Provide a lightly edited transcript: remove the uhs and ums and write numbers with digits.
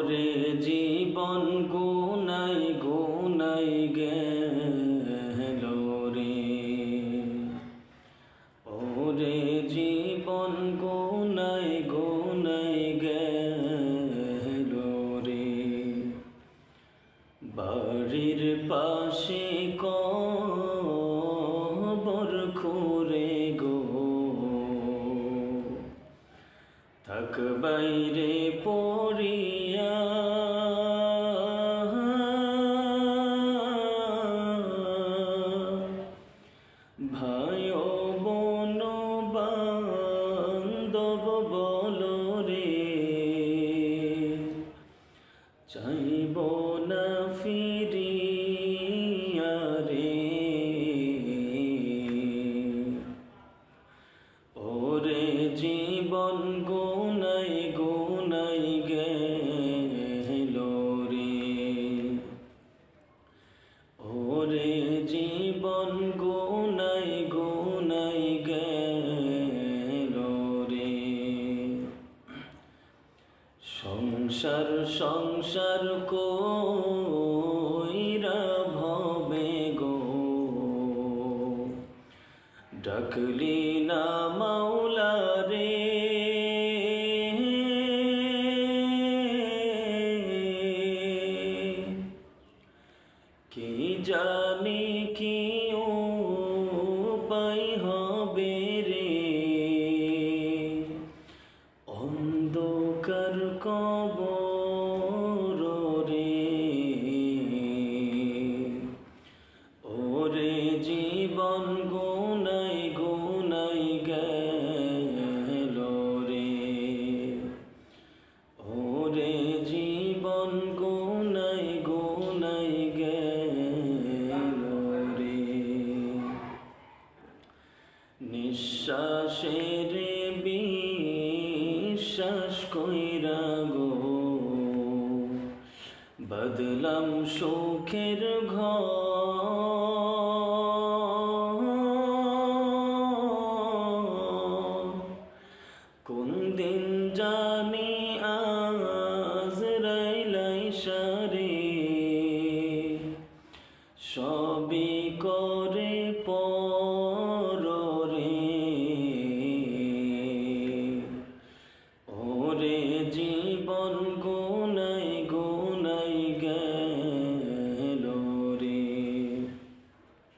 ওরে জীবন গুনাই গুনাই গেল রে, ওরে জীবন গুনাই গুনাই গেল রে। বাড়ির পাশে কবর খুঁড়ে গো, থাক বাইরে পড়িয়া, ভাই বোন বান্ধব বলো রে, চাইব না ফিরিয়া রে। ওরে জীবন গুনাই গুনাই গেল রে, ওরে জীবন গুনাই গুনাই গেল রে। সংসার সংসার কইরা ভবে গো, ডাকলি না মাওলা রে, কি জানি কি উপায় হবে রে, অন্ধকার কবর রে। ওরে জীবন গুনাই গুনাই গেল রে, ওরে জীবন গুনাই গুনাই গেল রে। নিঃশ্বাসের বিশ্বাস কইরা গো, বদলাম সুখের ঘর।